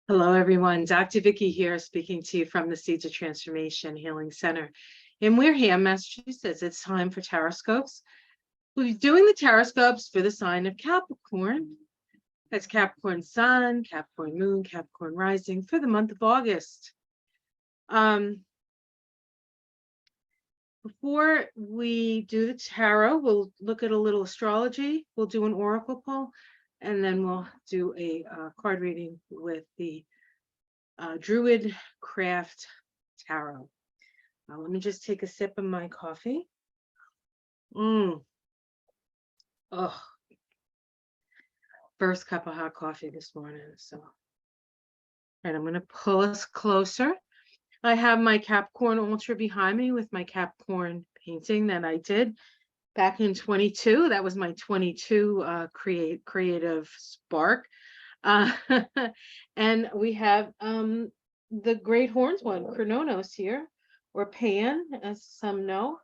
Hello, everyone. Dr. Vicky here, speaking to you from the Seeds of Transformation Healing Center in Wareham, Massachusetts. It's time for Taroscopes. We'll be doing the Taroscopes for the sign of Capricorn. That's Capricorn Sun, Capricorn Moon, Capricorn Rising for the month of August. Before we do the tarot, we'll look at a little astrology. We'll do an oracle pull, and then we'll do a card reading with the Druid Craft Tarot. Let me just take a sip of my coffee. Oh, first cup of hot coffee this morning. So, all right, I'm going to pull us closer. I have my Capricorn Ultra behind me with my Capricorn painting that I did back in 22. That was my 22 creative spark. And we have the Great Horns one, Chronos here, or Pan, as some know.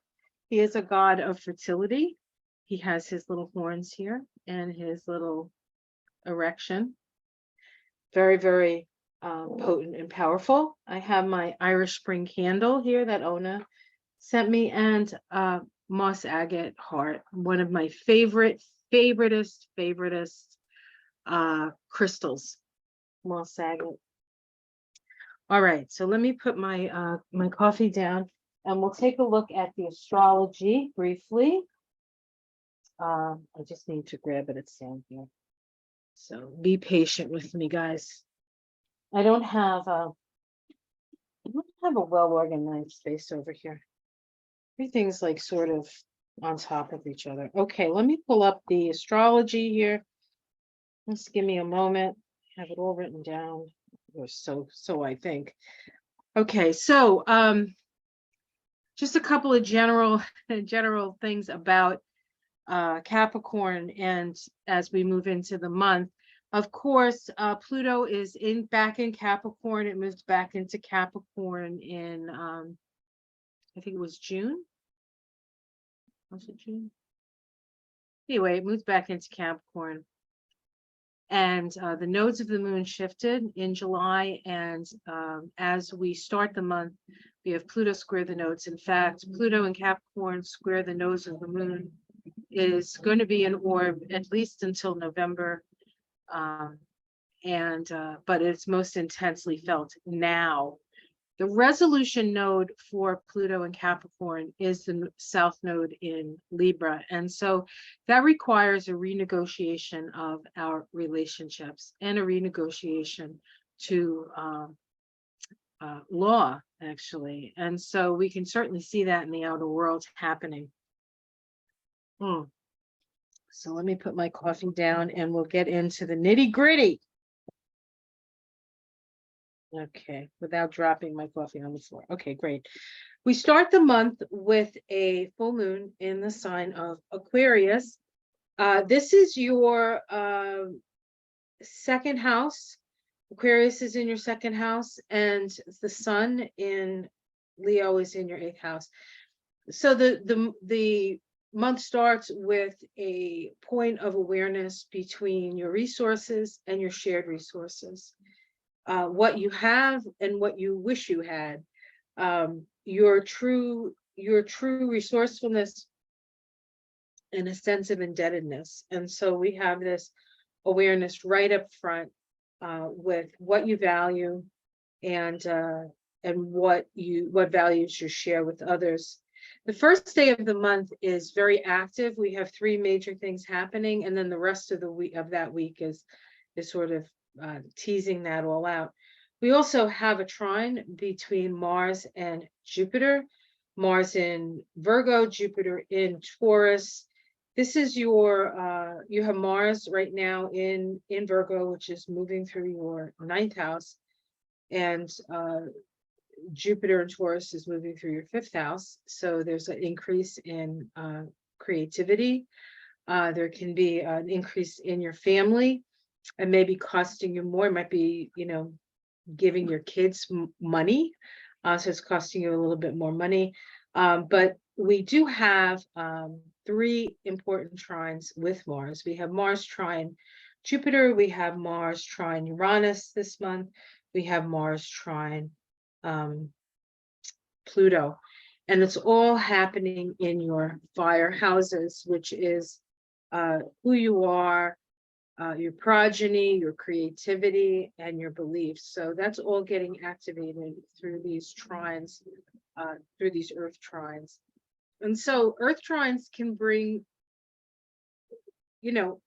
He is a god of fertility. He has his little horns here and his little erection. Very, very potent and powerful. I have my Irish Spring candle here that Ona sent me, and moss agate heart, one of my favoriteest crystals, moss agate. All right, so let me put my my coffee down, and we'll take a look at the astrology briefly. I just need to grab it. It's down here, so be patient with me, guys. I don't have a well-organized space over here. Everything's like sort of on top of each other. Okay, let me pull up the astrology here. Just give me a moment. I have it all written down, or so I think. Okay, so just a couple of general things about Capricorn, and as we move into the month. Of course, Pluto is back in Capricorn. It moved back into Capricorn in I think it was June. Was it June? Anyway, it moved back into Capricorn. And the nodes of the moon shifted in July. And as we start the month, we have Pluto square the nodes. In fact, Pluto and Capricorn square the nodes of the moon is going to be in orb at least until November. But it's most intensely felt now. The resolution node for Pluto and Capricorn is the south node in Libra. And so that requires a renegotiation of our relationships and a renegotiation to law, actually. And so we can certainly see that in the outer world happening. So let me put my coffee down and we'll get into the nitty-gritty. Okay, without dropping my coffee on the floor. Okay, great. We start the month with a full moon in the sign of Aquarius. This is your second house. Aquarius is in your second house, and the sun in Leo is in your 8th house. So the month starts with a point of awareness between your resources and your shared resources. What you have and what you wish you had, your true resourcefulness and a sense of indebtedness. And so we have this awareness right up front with what you value and what values you share with others. The first day of the month is very active. We have 3 major things happening, and then the rest of the week of that week is sort of teasing that all out. We also have a trine between Mars and Jupiter. Mars in Virgo, Jupiter in Taurus. This is your you have Mars right now in Virgo, which is moving through your 9th house, and Jupiter in Taurus is moving through your 5th house. So there's an increase in creativity. There can be an increase in your family. And maybe costing you more. It might be, giving your kids money. So it's costing you a little bit more money. But we do have 3 important trines with Mars. We have Mars trine Jupiter, we have Mars trine Uranus this month. We have Mars trine Pluto. And it's all happening in your fire houses, which is who you are, your progeny, your creativity, and your beliefs. So that's all getting activated through these trines, through these earth trines. And so earth trines can bring, you know,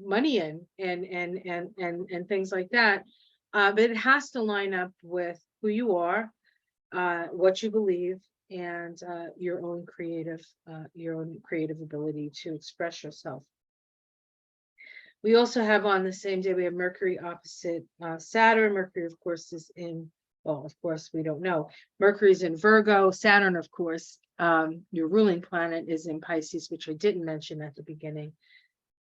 money in and things like that. But it has to line up with who you are, what you believe, and your own creative ability to express yourself. We also have on the same day, we have Mercury opposite Saturn. Mercury, of course, is in, well, of course, we don't know. Mercury's in Virgo. Saturn, of course, your ruling planet is in Pisces, which I didn't mention at the beginning.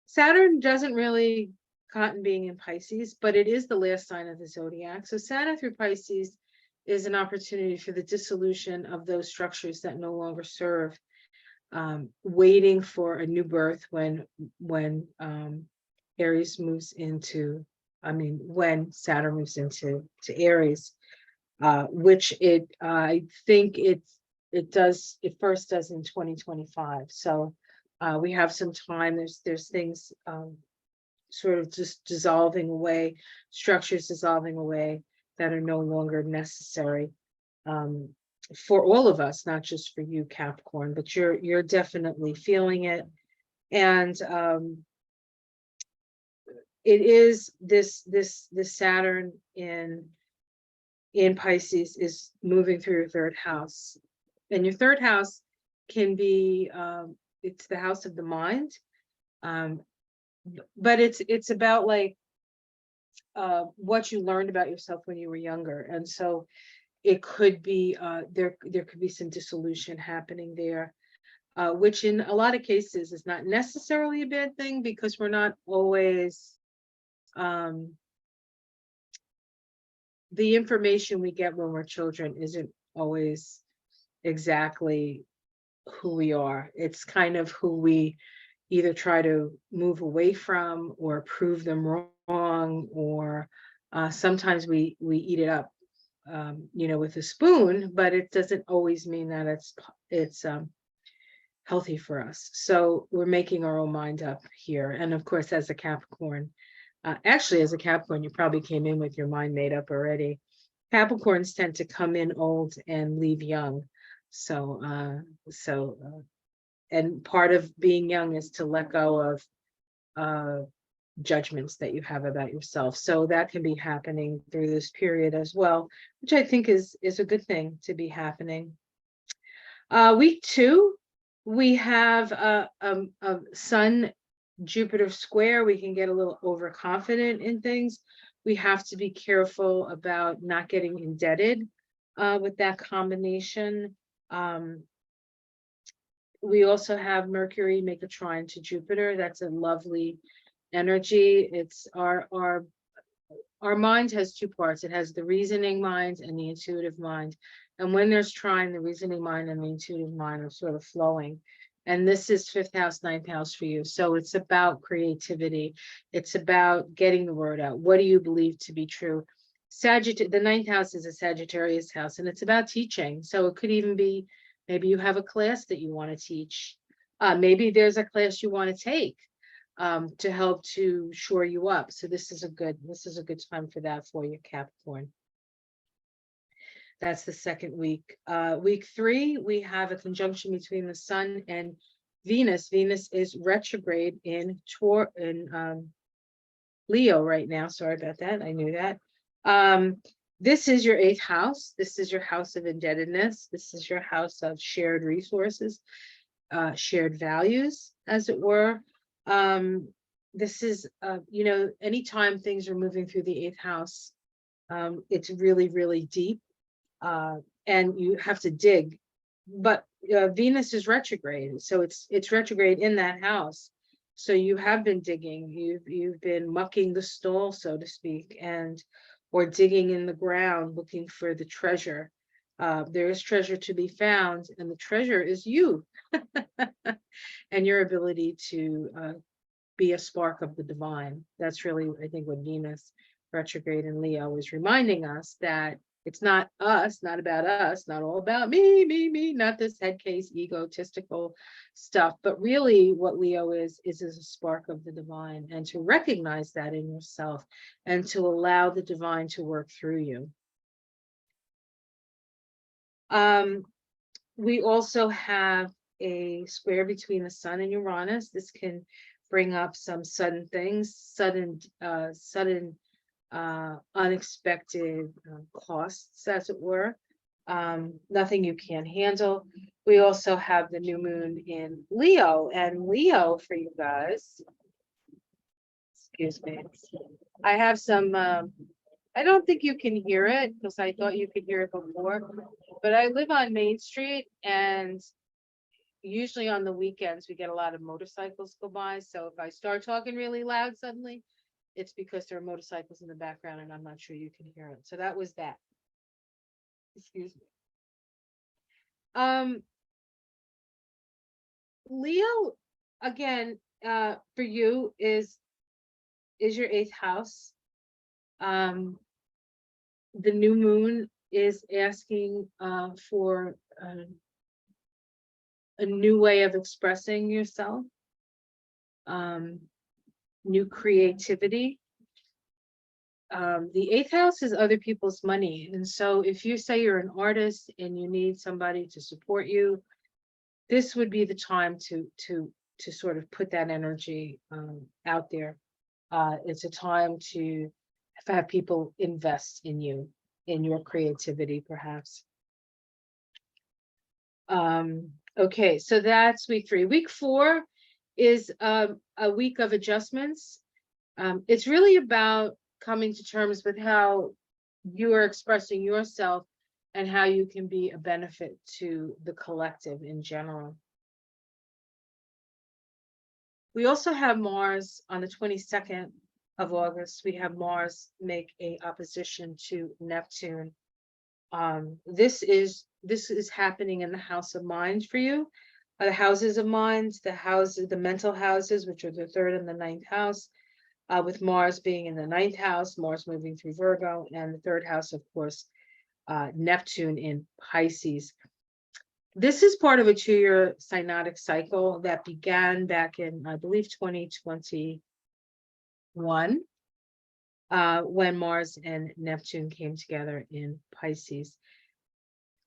Saturn doesn't really cotton being in Pisces, but it is the last sign of the zodiac. So Saturn through Pisces is an opportunity for the dissolution of those structures that no longer serve, waiting for a new birth when Aries moves into, when Saturn moves into Aries, which I think it first does in 2025. So we have some time. There's things sort of just dissolving away, structures dissolving away that are no longer necessary for all of us, not just for you, Capricorn, but you're definitely feeling it. And it is this Saturn in Pisces is moving through your third house, and your third house can be it's the house of the mind, but it's about like what you learned about yourself when you were younger, and so it could be there could be some dissolution happening there, which in a lot of cases is not necessarily a bad thing, because we're not always the information we get when we're children isn't always exactly who we are. It's kind of who we either try to move away from or prove them wrong, or sometimes we eat it up, with a spoon, but it doesn't always mean that it's healthy for us. So we're making our own mind up here. And of course, as a Capricorn, actually, as a Capricorn, you probably came in with your mind made up already. Capricorns tend to come in old and leave young. So, and part of being young is to let go of judgments that you have about yourself. So that can be happening through this period as well, which I think is a good thing to be happening. Week 2, we have a Sun Jupiter square. We can get a little overconfident in things. We have to be careful about not getting indebted with that combination. We also have Mercury make a trine to Jupiter. That's a lovely energy. It's our mind has two parts. It has the reasoning mind and the intuitive mind. And when there's trine, the reasoning mind and the intuitive mind are sort of flowing. And this is 5th house, 9th house for you. So it's about creativity. It's about getting the word out. What do you believe to be true? The 9th house is a Sagittarius house, and it's about teaching. So it could even be, maybe you have a class that you want to teach. Maybe there's a class you want to take to help to shore you up. So this is a good time for that for you, Capricorn. That's the second week. Week 3, we have a conjunction between the Sun and Venus. Venus is retrograde in Leo right now. Sorry about that. I knew that. This is your 8th house. This is your house of indebtedness. This is your house of shared resources, shared values, as it were. This is, anytime things are moving through the 8th house, it's really, really deep. And you have to dig, but Venus is retrograde, so it's retrograde in that house. So you have been digging, you've been mucking the stall, so to speak, or digging in the ground looking for the treasure. There is treasure to be found, and the treasure is you and your ability to be a spark of the divine. That's really, I think, what Venus retrograde in Leo is reminding us, that it's not us, not about us, not all about me, not this head case, egotistical stuff, but really what Leo is a spark of the divine, and to recognize that in yourself and to allow the divine to work through you. We also have a square between the sun and Uranus. This can bring up some sudden things, sudden unexpected costs, as it were. Nothing you can't handle. We also have the new moon in Leo, and Leo for you guys, excuse me, I have some, I don't think you can hear it because I thought you could hear it before, but I live on Main Street, and usually on the weekends we get a lot of motorcycles go by. So if I start talking really loud suddenly, it's because there are motorcycles in the background and I'm not sure you can hear it. So that was that. Excuse me. Leo, again, for you is your 8th house. The new moon is asking for a new way of expressing yourself, new creativity. The 8th house is other people's money. And so if you say you're an artist and you need somebody to support you, this would be the time to sort of put that energy out there. It's a time to have people invest in you, in your creativity, perhaps. Okay, so that's week 3. Week 4 is a week of adjustments. It's really about coming to terms with how you are expressing yourself and how you can be a benefit to the collective in general. We also have Mars on the 22nd of August. We have Mars make a opposition to Neptune. This is happening in the house of mind for you. The houses of mind, the mental houses, which are the 3rd and the 9th house, with Mars being in the 9th house, Mars moving through Virgo, and the 3rd house, of course, Neptune in Pisces. This is part of a 2-year synodic cycle that began back in, I believe, 2021, when Mars and Neptune came together in Pisces.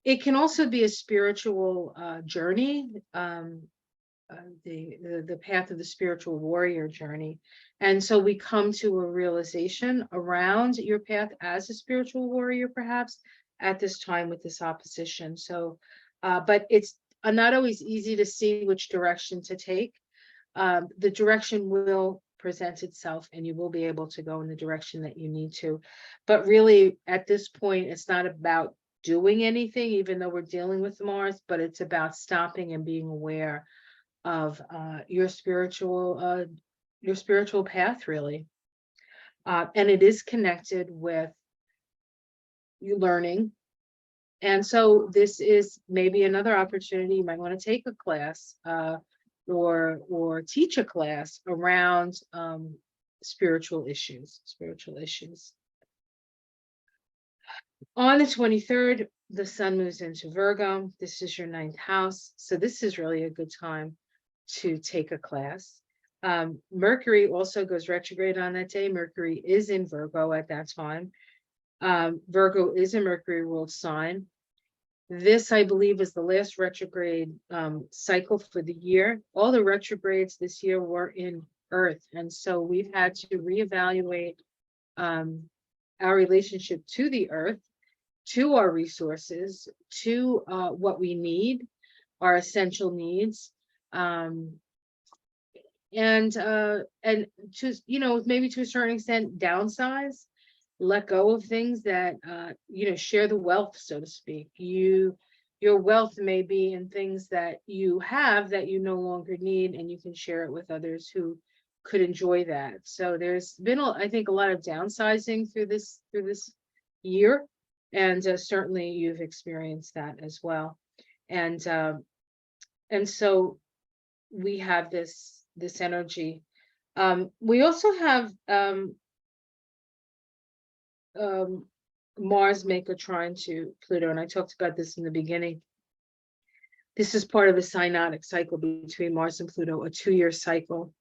It can also be a spiritual journey, the path of the spiritual warrior journey. And so we come to a realization around your path as a spiritual warrior, perhaps, at this time with this opposition. So, but it's not always easy to see which direction to take. The direction will present itself and you will be able to go in the direction that you need to. But really, at this point, it's not about doing anything, even though we're dealing with Mars, but it's about stopping and being aware of your spiritual path, really. And it is connected with you learning. And so this is maybe another opportunity. You might want to take a class or teach a class around spiritual issues. On the 23rd, the sun moves into Virgo. This is your 9th house. So this is really a good time to take a class. Mercury also goes retrograde on that day. Mercury is in Virgo at that time. Virgo is a Mercury ruled sign. This, I believe, is the last retrograde cycle for the year. All the retrogrades this year were in Earth. And so we've had to reevaluate our relationship to the Earth, to our resources, to what we need, our essential needs, and to, maybe to a certain extent, downsize, let go of things that, share the wealth, so to speak. Your wealth may be in things that you have that you no longer need, and you can share it with others who could enjoy that. So there's been, I think, a lot of downsizing through this year. And certainly you've experienced that as well. And so we have this energy We also have Mars make a trine to Pluto, and I talked about this in the beginning. This is part of a synodic cycle between Mars and Pluto, a 2-year cycle.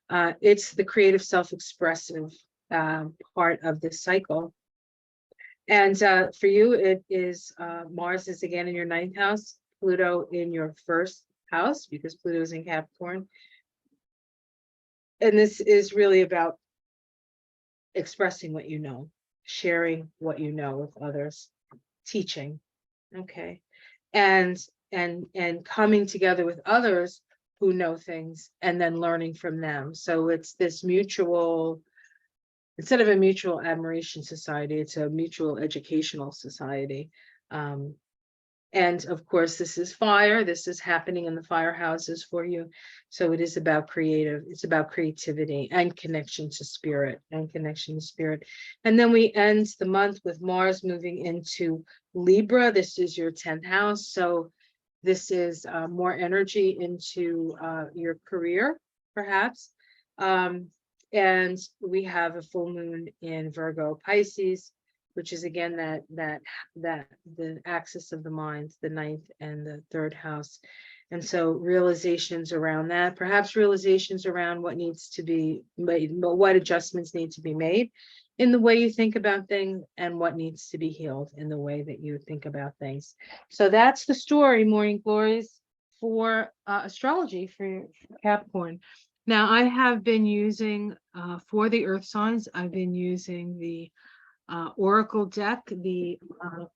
It's the creative, self-expressive part of this cycle. And for you, it is Mars is again in your 9th house, Pluto in your 1st house, because Pluto is in Capricorn. And this is really about expressing what you know, sharing what you know with others, teaching. Okay. And coming together with others who know things and then learning from them. So it's this mutual, instead of a mutual admiration society, it's a mutual educational society. And of course, this is fire. This is happening in the fire houses for you. So it is about it's about creativity and connection to spirit and connection to spirit. And then we end the month with Mars moving into Libra. This is your 10th house. So this is more energy into your career, perhaps. And we have a full moon in Virgo Pisces, which is again that the axis of the mind, the 9th and the 3rd house. And so realizations around that, perhaps realizations around what needs to be made, but what adjustments need to be made in the way you think about things and what needs to be healed in the way that you think about things. So that's the story, Morning Glories, for astrology for Capricorn. Now I have been using for the earth signs, I've been using the Oracle deck, the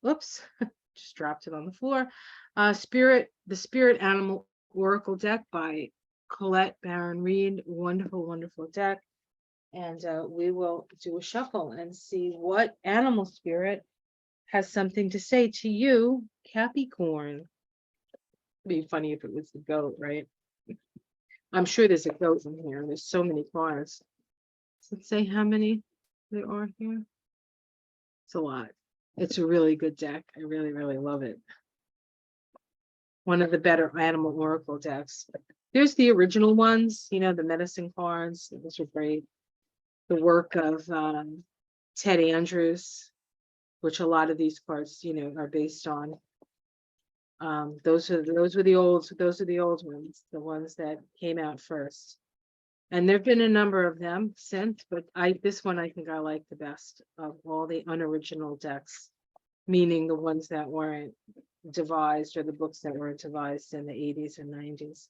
oops, just dropped it on the floor. The Spirit Animal Oracle deck by Colette Baron Reed. Wonderful, wonderful deck. And we will do a shuffle and see what animal spirit has something to say to you, Capricorn. It'd be funny if it was the goat, right? I'm sure there's a goat in here. There's so many cards. Let's say how many there are here. It's a lot. It's a really good deck. I really, really love it. One of the better animal oracle decks. There's the original ones, you know, the medicine cards. Those are great. The work of Ted Andrews, which a lot of these cards, you know, are based on. Those are the old ones, the ones that came out first. And there've been a number of them since, but this one I think I like the best of all the unoriginal decks, meaning the ones that weren't devised or the books that weren't devised in the 80s and 90s.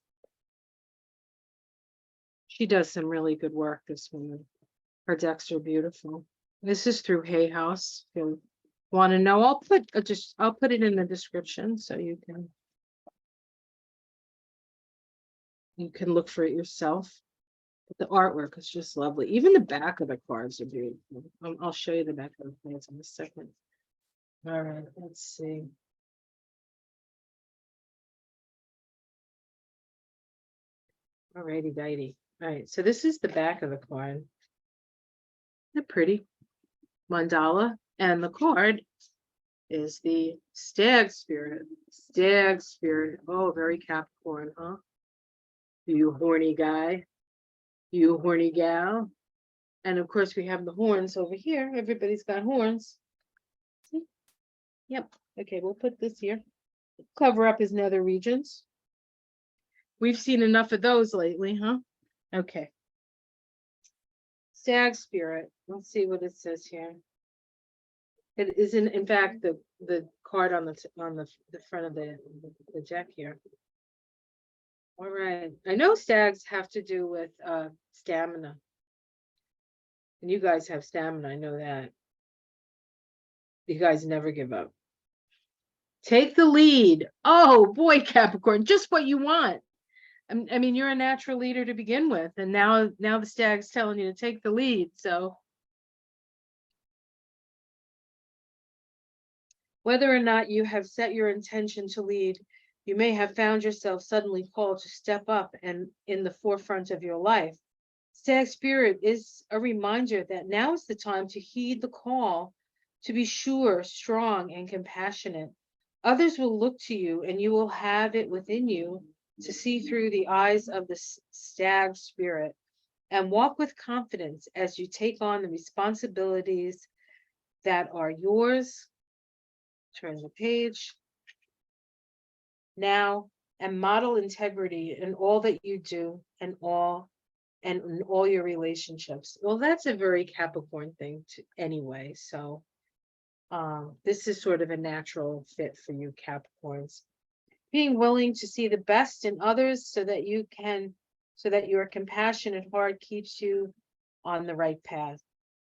She does some really good work, this woman. Her decks are beautiful. This is through Hay House. If you want to know, I'll put it in the description so you can look for it yourself. But the artwork is just lovely. Even the back of the cards are beautiful. I'll show you the back of the cards in a second. All right, let's see. Alrighty, dighty. All right, so this is the back of the card. They're pretty mandala, and the card is the stag spirit. Stag spirit. Oh, very Capricorn, huh? You horny guy. You horny gal. And of course, we have the horns over here. Everybody's got horns. See? Yep. Okay, we'll put this here. Cover up his nether regions. We've seen enough of those lately, huh? Okay. Stag spirit. Let's see what it says here. It is in fact the card on the front of the deck here. All right. I know stags have to do with stamina. And you guys have stamina, I know that. You guys never give up. Take the lead. Oh boy, Capricorn, just what you want. I mean, you're a natural leader to begin with, and now the stag's telling you to take the lead. So whether or not you have set your intention to lead, you may have found yourself suddenly called to step up and in the forefront of your life. Stag spirit is a reminder that now is the time to heed the call to be sure, strong, and compassionate. Others will look to you, and you will have it within you to see through the eyes of the stag spirit. and walk with confidence as you take on the responsibilities that are yours. Turn the page. Now, and model integrity in all that you do and in all your relationships. Well, that's a very Capricorn thing to anyway. So this is sort of a natural fit for you Capricorns. Being willing to see the best in others so that your compassionate heart keeps you on the right path.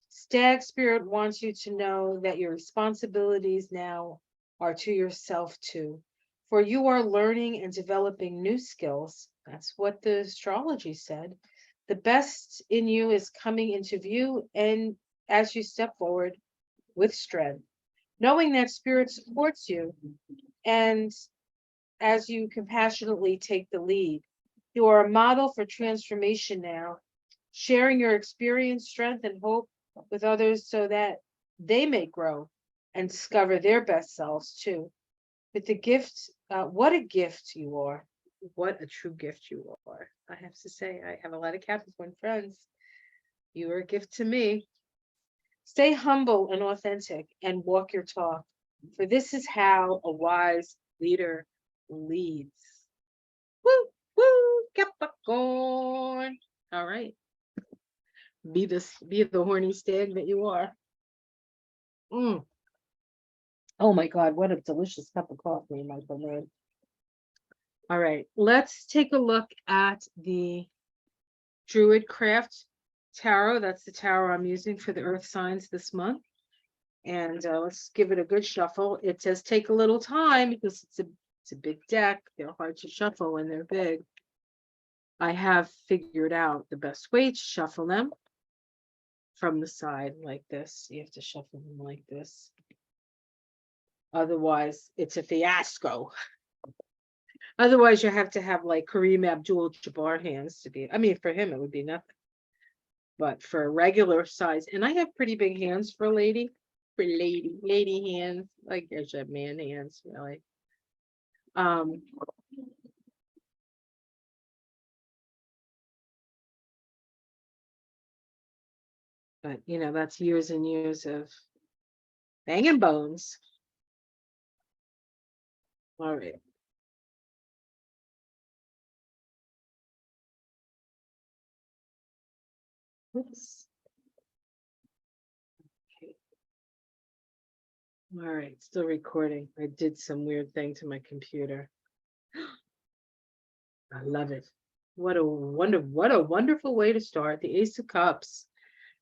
Stag spirit wants you to know that your responsibilities now are to yourself too. For you are learning and developing new skills. That's what the astrology said. The best in you is coming into view, and as you step forward with strength, knowing that spirit supports you, and as you compassionately take the lead, you are a model for transformation now, sharing your experience, strength, and hope with others so that they may grow and discover their best selves too. With the gift, what a gift you are. What a true gift you are. I have to say, I have a lot of Capricorn friends. You are a gift to me. Stay humble and authentic and walk your talk, for this is how a wise leader leads. Woo, woo, Capricorn. All right. Be the horny stag that you are. Oh my God, what a delicious cup of coffee, my beloved. All right, let's take a look at the Druid Craft Tarot. That's the tarot I'm using for the earth signs this month. And let's give it a good shuffle. It does take a little time because it's a big deck. They're hard to shuffle when they're big. I have figured out the best way to shuffle them from the side like this. You have to shuffle them like this. Otherwise, it's a fiasco. Otherwise, you have to have like Kareem Abdul-Jabbar hands to be. I mean, for him, it would be nothing. But for a regular size, and I have pretty big hands for a lady. For lady hands, like there's a man hands, really. But you know, that's years and years of banging bones. All right. Oops. Okay. All right, still recording. I did some weird thing to my computer. I love it. What a wonderful way to start. The Ace of Cups.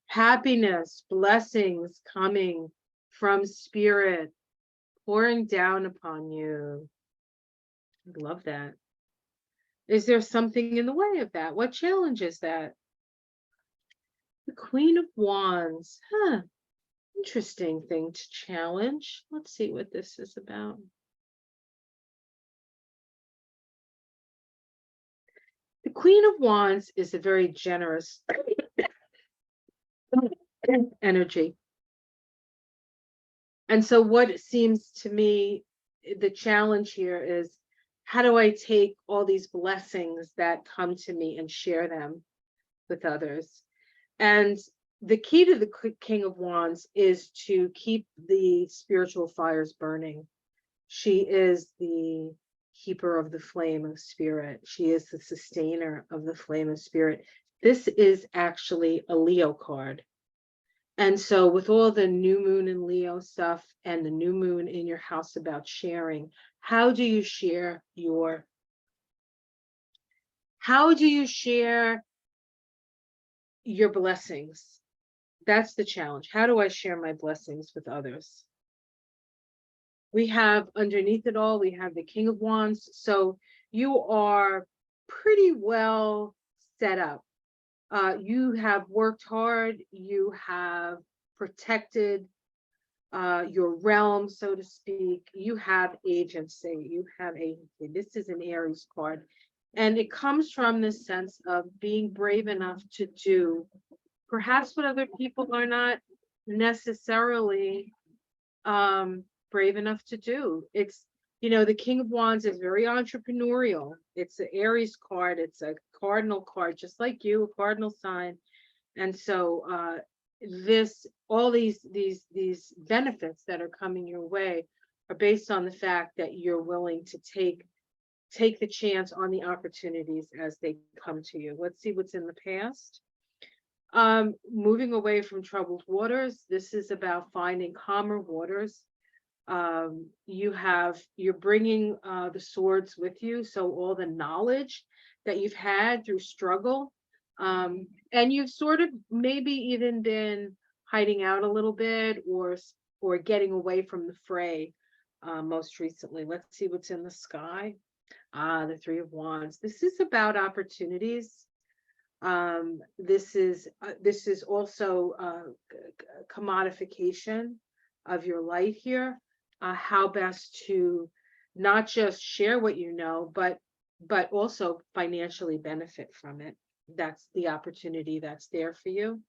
Happiness, blessings coming from spirit, pouring down upon you. I love that. Is there something in the way of that? What challenges that? The Queen of Wands. Huh. Interesting thing to challenge. Let's see what this is about. The Queen of Wands is a very generous energy. And so what it seems to me, the challenge here is, how do I take all these blessings that come to me and share them with others? And the key to the King of Wands is to keep the spiritual fires burning. She is the keeper of the flame of spirit. She is the sustainer of the flame of spirit. This is actually a Leo card. And so with all the new moon in Leo stuff and the new moon in your house about sharing, how do you share your blessings? That's the challenge. How do I share my blessings with others? We have underneath it all, we have the King of Wands. So you are pretty well set up. You have worked hard. You have protected your realm, so to speak. You have agency. You have agency. This is an Aries card. And it comes from this sense of being brave enough to do perhaps what other people are not necessarily brave enough to do. You know, the King of Wands is very entrepreneurial. It's an Aries card. It's a cardinal card, just like you, a cardinal sign. And so all these benefits that are coming your way are based on the fact that you're willing to take the chance on the opportunities as they come to you. Let's see what's in the past. Moving away from troubled waters. This is about finding calmer waters. You're bringing the swords with you, so all the knowledge that you've had through struggle, and you've sort of maybe even been hiding out a little bit, or getting away from the fray, most recently. Let's see what's in the sky. The Three of Wands. This is about opportunities. This is also commodification of your light here. How best to not just share what you know, but also financially benefit from it. That's the opportunity that's there for you.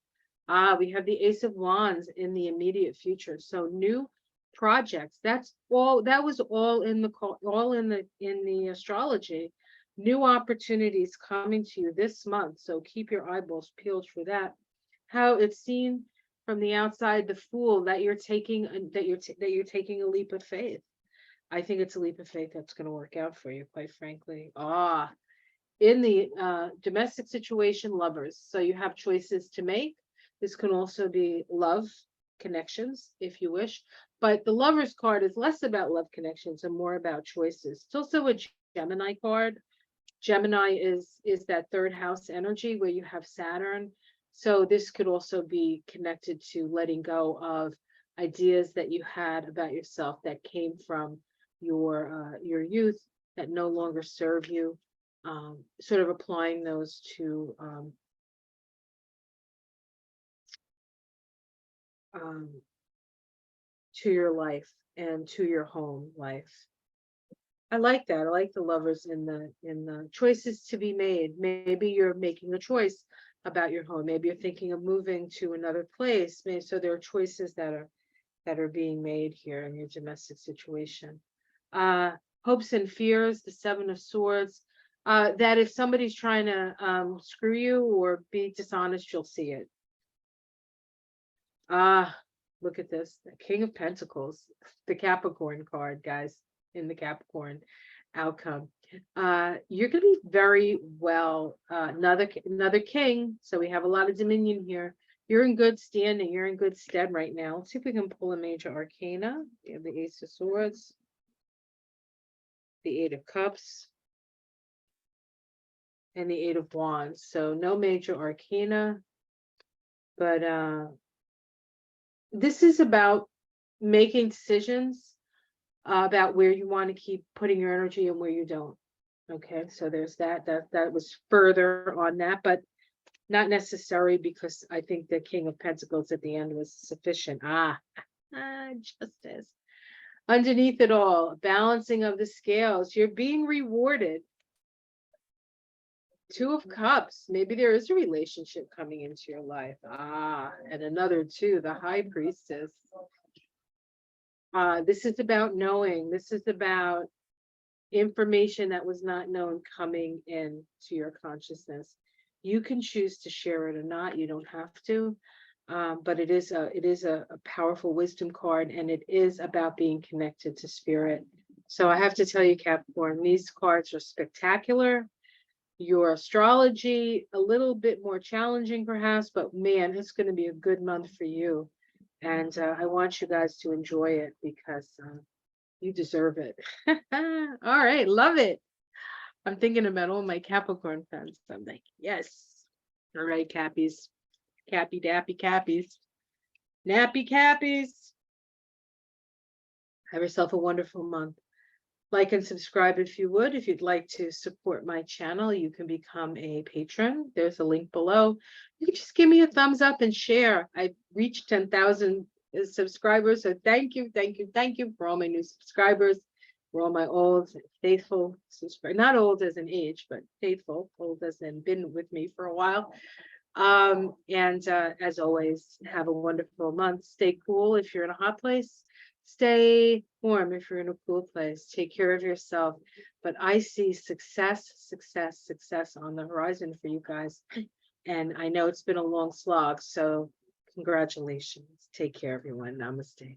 We have the Ace of Wands in the immediate future. So new projects. That was all in the astrology. New opportunities coming to you this month. So keep your eyeballs peeled for that. How it's seen from the outside, the Fool, that you're taking a leap of faith. I think it's a leap of faith that's going to work out for you, quite frankly. In the domestic situation, lovers. So you have choices to make. This can also be love connections, if you wish. But the Lovers card is less about love connections and more about choices. It's also a Gemini card. Gemini is that third house energy where you have Saturn. So this could also be connected to letting go of ideas that you had about yourself that came from your youth that no longer serve you. Sort of applying those to your life and to your home life. I like that. I like the Lovers in the choices to be made. Maybe you're making a choice about your home. Maybe you're thinking of moving to another place. Maybe, so there are choices that are being made here in your domestic situation. Hopes and fears, the Seven of Swords. That if somebody's trying to screw you or be dishonest, you'll see it. Look at this, the King of Pentacles, the Capricorn card, guys, in the Capricorn outcome. You're going to be very well, another king. So we have a lot of dominion here. You're in good standing. You're in good stead right now. Let's see if we can pull a major arcana. We have the Ace of Swords, the Eight of Cups, and the Eight of Wands. So no major arcana, but this is about making decisions about where you want to keep putting your energy and where you don't. Okay, so there's that was further on that, but not necessary, because I think the King of Pentacles at the end was sufficient. Justice. Underneath it all, balancing of the scales. You're being rewarded. Two of Cups. Maybe there is a relationship coming into your life. And another two, the High Priestess. This is about knowing. This is about information that was not known coming in to your consciousness. You can choose to share it or not. You don't have to. But it is a powerful wisdom card, and it is about being connected to spirit. So I have to tell you, Capricorn, these cards are spectacular. Your astrology, a little bit more challenging perhaps, but man, it's going to be a good month for you. And I want you guys to enjoy it, because you deserve it. All right, love it. I'm thinking about all my Capricorn friends. I'm like, yes. All right, Cappies. Cappy dappy Cappies. Nappy Cappies. Have yourself a wonderful month. Like and subscribe if you would. If you'd like to support my channel, you can become a patron. There's a link below. You can just give me a thumbs up and share. I've reached 10,000 subscribers. So thank you for all my new subscribers, for all my old faithful subscribers. Not old as in age, but faithful, old as in been with me for a while. As always, have a wonderful month. Stay cool if you're in a hot place. Stay warm if you're in a cool place. Take care of yourself. But I see success, success, success on the horizon for you guys. And I know it's been a long slog, so congratulations. Take care, everyone. Namaste.